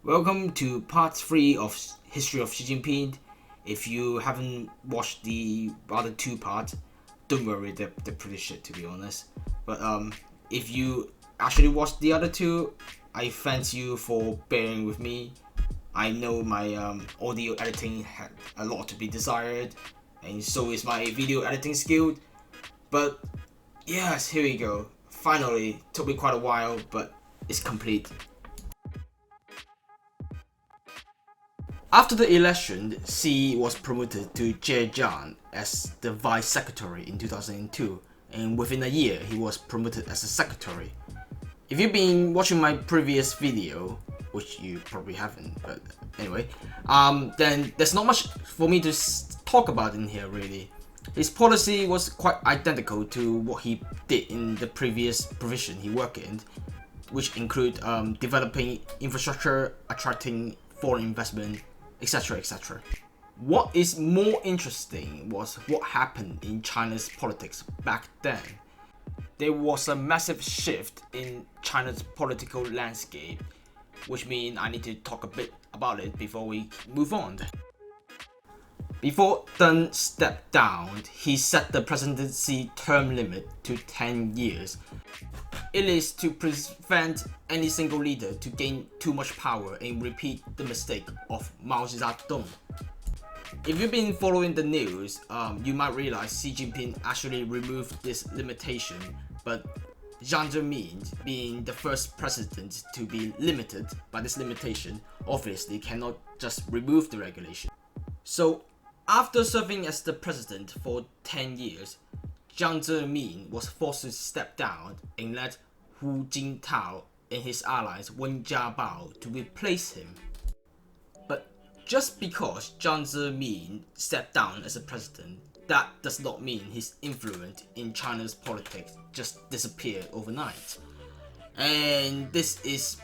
Welcome to part 3 of History of Xi Jinping. If you haven't watched the other two parts, don't worry, they're pretty shit to be honest. But if you actually watched the other two, I thank you for bearing with me. I know my audio editing had a lot to be desired, and so is my video editing skill. But yes, here we go. Finally, took me quite a while, but it's complete. After the election, Xi was promoted to Zhejiang as the vice secretary in 2002, and within a year he was promoted as a secretary. If you've been watching my previous video, which you probably haven't, but anyway, then there's not much for me to talk about in here really. His policy was quite identical to what he did in the previous provision he worked in, which include developing infrastructure, attracting foreign investment, etc. etc. What is more interesting was what happened in China's politics back then. There was a massive shift in China's political landscape, which means I need to talk a bit about it before we move on. Before Deng stepped down, he set the presidency term limit to 10 years. It is to prevent any single leader to gain too much power and repeat the mistake of Mao Zedong. If you've been following the news, you might realize Xi Jinping actually removed this limitation, but Jiang Zemin, being the first president to be limited by this limitation, obviously cannot just remove the regulation. So, after serving as the president for 10 years, Jiang Zemin was forced to step down and let Hu Jintao and his allies Wen Jiabao to replace him. But just because Jiang Zemin stepped down as a president, that does not mean his influence in China's politics just disappeared overnight. And this is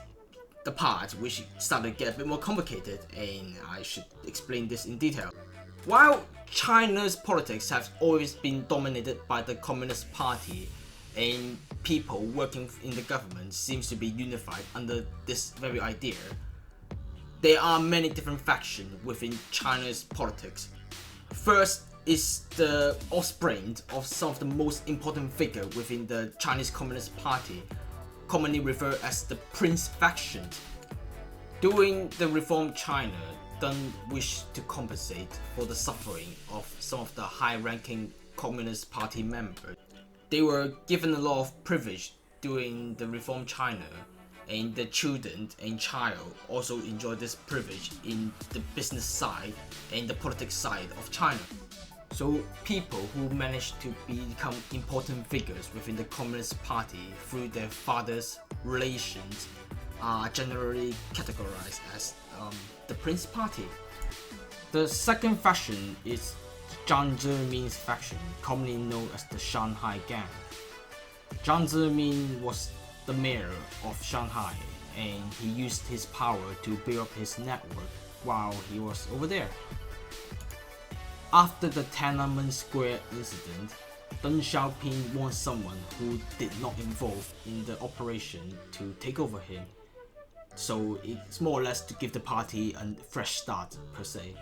the part which started to get a bit more complicated, and I should explain this in detail. While China's politics have always been dominated by the Communist Party, and people working in the government seems to be unified under this very idea, there are many different factions within China's politics. First is the offspring of some of the most important figures within the Chinese Communist Party, commonly referred as the Prince faction. During the Reform China, Deng wished to compensate for the suffering of some of the high-ranking Communist Party members. They were given a lot of privilege during the Reform China, and the children and child also enjoyed this privilege in the business side and the politics side of China. So people who managed to become important figures within the Communist Party through their father's relations are generally categorized as the Prince Party. The second faction is Jiang Zemin's faction, commonly known as the Shanghai Gang. Jiang Zemin was the mayor of Shanghai, and he used his power to build up his network while he was over there. After the Tiananmen Square incident, Deng Xiaoping wants someone who did not involve in the operation to take over him. So it's more or less to give the party a fresh start per se.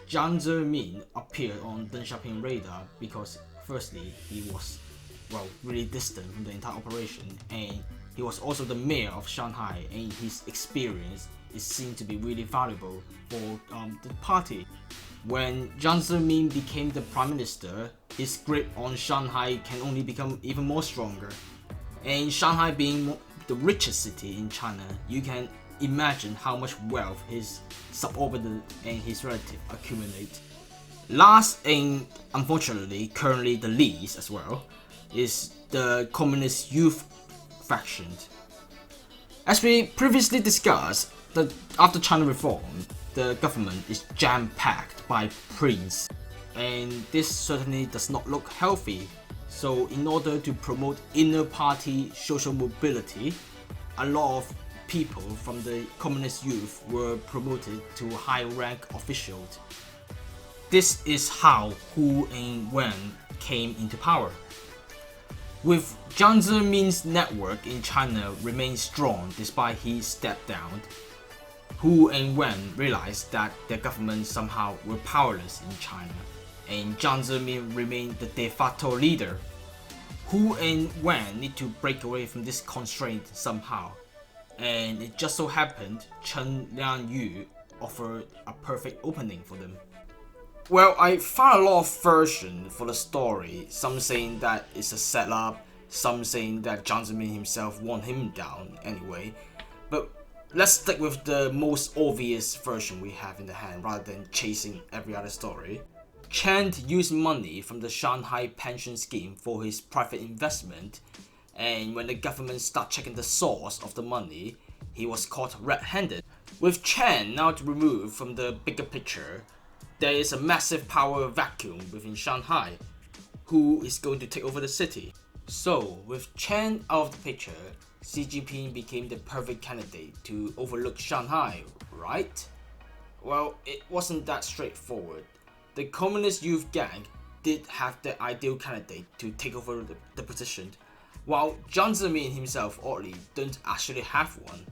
Jiang Zemin appeared on Deng Xiaoping's radar because firstly he was really distant from the entire operation, and he was also the mayor of Shanghai, and his experience is seen to be really valuable for the party. When Jiang Zemin became the prime minister, his grip on Shanghai can only become even more stronger. And Shanghai being the richest city in China, you can imagine how much wealth his subordinate and his relative accumulate. Last and unfortunately currently the least as well is the Communist Youth faction. As we previously discussed, after China reform, the government is jam-packed by prince, and this certainly does not look healthy. So in order to promote inner party social mobility, a lot of people from the communist youth were promoted to high-rank officials. This is how Hu and Wen came into power. With Jiang Zemin's network in China remained strong despite he stepped down, Hu and Wen realized that their government somehow were powerless in China, and Jiang Zemin remained the de facto leader. Hu and Wen need to break away from this constraint somehow, and it just so happened Chen Liangyu offered a perfect opening for them. Well, I found a lot of versions for the story, some saying that it's a setup, some saying that Jiang Zemin himself won him down anyway, but let's stick with the most obvious version we have in the hand rather than chasing every other story. Chen used money from the Shanghai pension scheme for his private investment, and when the government started checking the source of the money, he was caught red-handed. With Chen now removed from the bigger picture, there is a massive power vacuum within Shanghai. Who is going to take over the city? So, with Chen out of the picture, Xi Jinping became the perfect candidate to overlook Shanghai, right? Well, it wasn't that straightforward. The Communist Youth Gang did have the ideal candidate to take over the position, while Jiang Zemin himself oddly don't actually have one.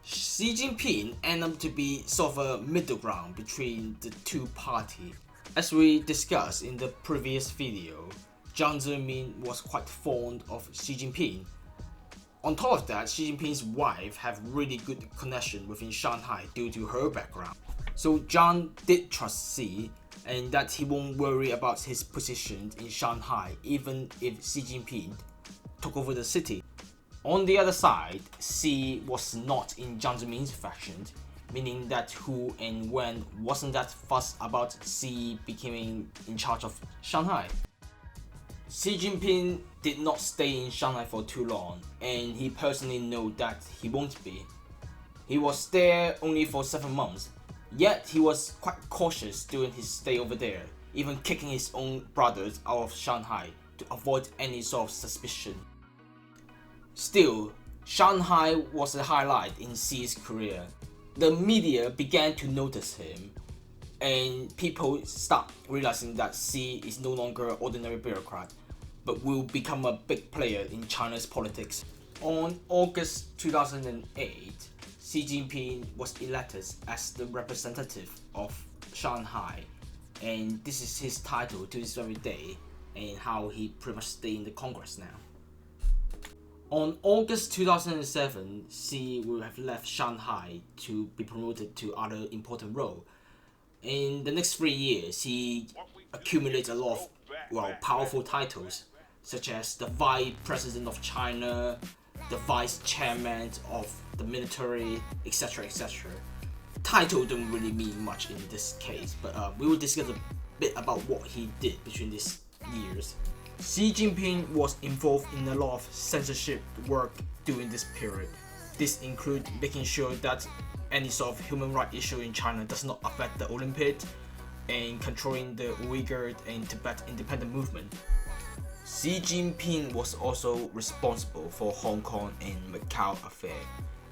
Xi Jinping ended up to be sort of a middle ground between the two parties. As we discussed in the previous video, Jiang Zemin was quite fond of Xi Jinping. On top of that, Xi Jinping's wife had really good connection within Shanghai due to her background. So Jiang did trust Xi, and that he won't worry about his position in Shanghai even if Xi Jinping took over the city. On the other side, Xi was not in Jiang Zemin's faction, meaning that Hu and Wen wasn't that fussed about Xi becoming in charge of Shanghai. Xi Jinping did not stay in Shanghai for too long, and he personally knew that he won't be. He was there only for 7 months, yet he was quite cautious during his stay over there, even kicking his own brothers out of Shanghai to avoid any sort of suspicion. Still, Shanghai was a highlight in Xi's career. The media began to notice him, and people start realizing that Xi is no longer an ordinary bureaucrat, but will become a big player in China's politics. On August 2008, Xi Jinping was elected as the representative of Shanghai, and this is his title to this very day, and how he pretty much stay in the Congress now. On August 2007, Xi will have left Shanghai to be promoted to other important roles. In the next 3 years, he accumulated a lot of powerful titles, such as the Vice President of China, the Vice Chairman of the military, etc. etc. Title don't really mean much in this case, but we will discuss a bit about what he did between these years. Xi Jinping was involved in a lot of censorship work during this period. This includes making sure that any sort of human rights issue in China does not affect the Olympics, and controlling the Uyghur and Tibet independent movement. Xi Jinping was also responsible for Hong Kong and Macau affair,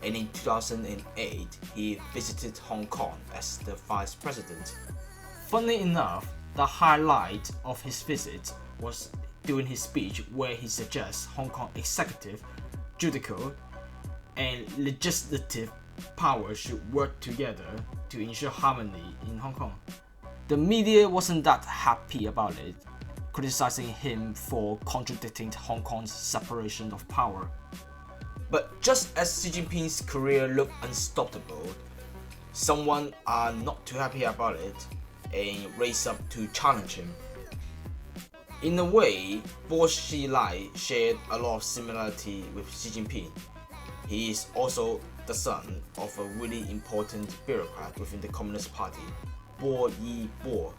and in 2008 he visited Hong Kong as the vice president. Funnily enough, the highlight of his visit was during his speech where he suggests Hong Kong executive, judicial, and legislative power should work together to ensure harmony in Hong Kong. The media wasn't that happy about it, criticizing him for contradicting Hong Kong's separation of power. But just as Xi Jinping's career looked unstoppable, someone are not too happy about it and raised up to challenge him. In a way, Bo Xilai shared a lot of similarity with Xi Jinping. He is also the son of a really important bureaucrat within the Communist Party, Bo Yibo.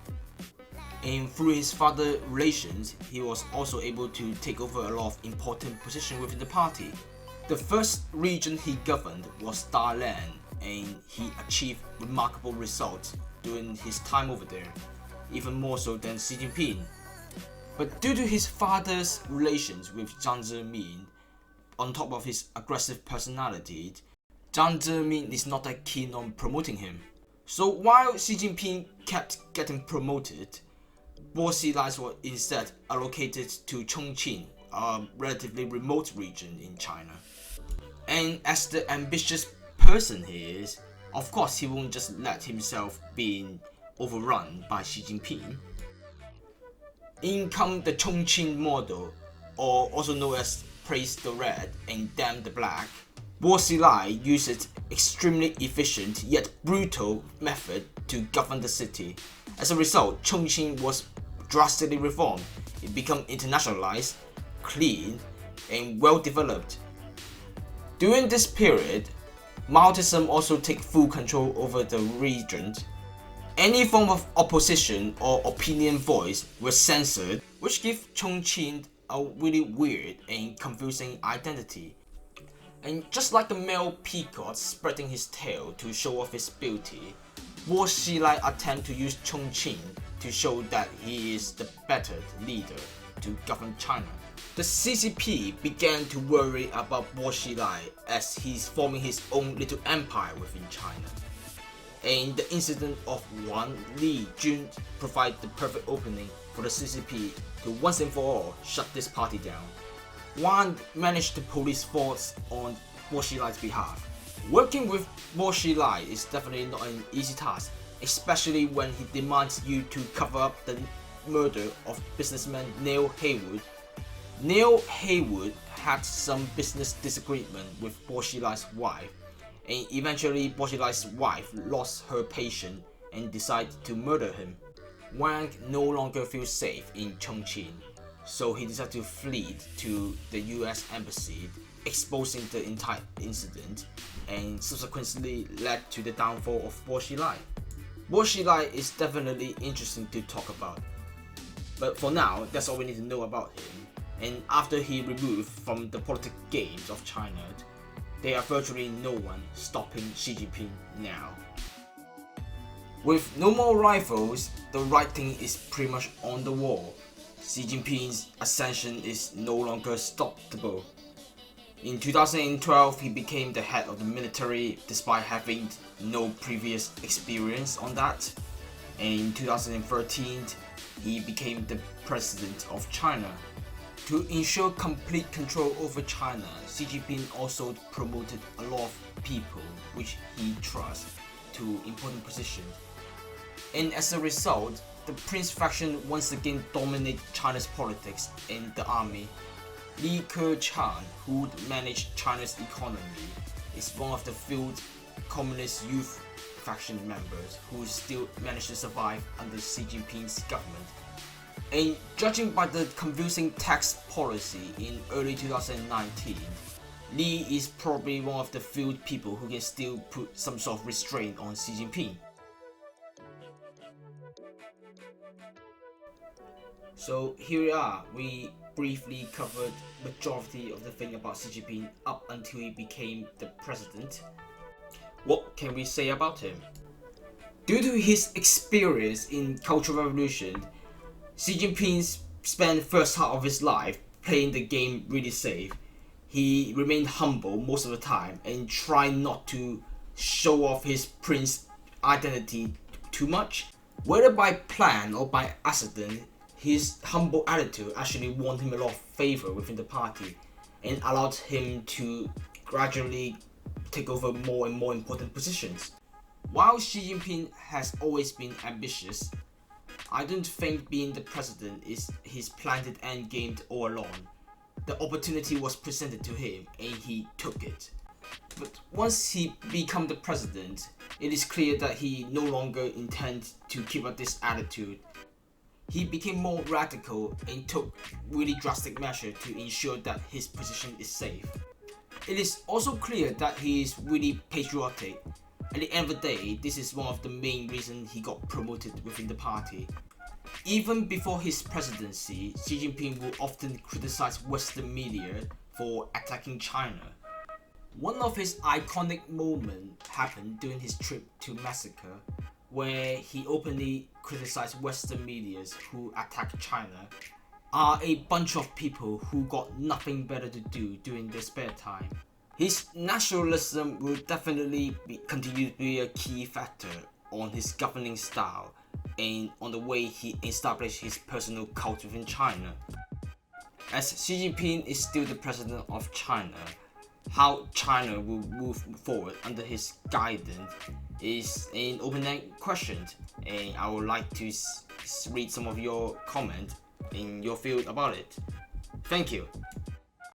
And through his father relations, he was also able to take over a lot of important positions within the party. The first region he governed was Dalian, and he achieved remarkable results during his time over there, even more so than Xi Jinping. But due to his father's relations with Jiang Zemin, on top of his aggressive personality, Jiang Zemin is not that keen on promoting him. So while Xi Jinping kept getting promoted, Bo Xilai was instead allocated to Chongqing, a relatively remote region in China. And as the ambitious person he is, Of course, he won't just let himself be overrun by Xi Jinping. In comes the Chongqing model, or also known as praise the red and damn the black. Bo Xilai uses extremely efficient yet brutal method to govern the city. As a result, Chongqing was drastically reformed. It became internationalized, clean, and well developed. During this period, Maoism also took full control over the region. Any form of opposition or opinion voice was censored, which gave Chongqing a really weird and confusing identity. And just like the male peacock spreading his tail to show off his beauty, Bo Xilai attempted to use Chongqing to show that he is the better leader to govern China. The CCP began to worry about Bo Xilai as he's forming his own little empire within China. And the incident of Wang Li Jun provided the perfect opening for the CCP to once and for all shut this party down. Wang managed to police force on Bo Xilai's behalf. Working with Bo Xilai is definitely not an easy task, especially when he demands you to cover up the murder of businessman Neil Haywood. Neil Haywood had some business disagreement with Bo Xilai's wife, and eventually Bo Xilai's wife lost her patience and decided to murder him. Wang no longer feels safe in Chongqing, so he decided to flee to the US embassy, exposing the entire incident, and subsequently led to the downfall of Bo Xilai. Bo Xilai is definitely interesting to talk about, but for now, that's all we need to know about him. And after he removed from the political games of China, there are virtually no one stopping Xi Jinping now. With no more rivals, the writing is pretty much on the wall. Xi Jinping's ascension is no longer stoppable. In 2012, he became the head of the military despite having no previous experience on that. And in 2013, he became the president of China. To ensure complete control over China, Xi Jinping also promoted a lot of people which he trusts to important positions. And as a result, the Prince faction once again dominated China's politics and the army. Li Keqiang, who managed China's economy, is one of the few communist youth faction members who still managed to survive under Xi Jinping's government. And judging by the confusing tax policy in early 2019, Li is probably one of the few people who can still put some sort of restraint on Xi Jinping. So here we are, we briefly covered majority of the thing about Xi Jinping up until he became the president. What can we say about him? Due to his experience in Cultural Revolution, Xi Jinping spent the first half of his life playing the game really safe. He remained humble most of the time and tried not to show off his prince identity too much. Whether by plan or by accident, his humble attitude actually won him a lot of favor within the party and allowed him to gradually take over more and more important positions. While Xi Jinping has always been ambitious, I don't think being the president is his planned endgame all along. The opportunity was presented to him and he took it. But once he became the president, it is clear that he no longer intends to keep up this attitude. He became more radical and took really drastic measures to ensure that his position is safe. It is also clear that he is really patriotic. At the end of the day, this is one of the main reasons he got promoted within the party. Even before his presidency, Xi Jinping would often criticize Western media for attacking China. One of his iconic moments happened during his trip to Mexico, where he openly criticized Western media who attacked China are a bunch of people who got nothing better to do during their spare time. His nationalism will definitely continue to be a key factor on his governing style and on the way he established his personal cult within China. As Xi Jinping is still the president of China, how China will move forward under his guidance is an open-ended question, and I would like to read some of your comments in your field about it. Thank you.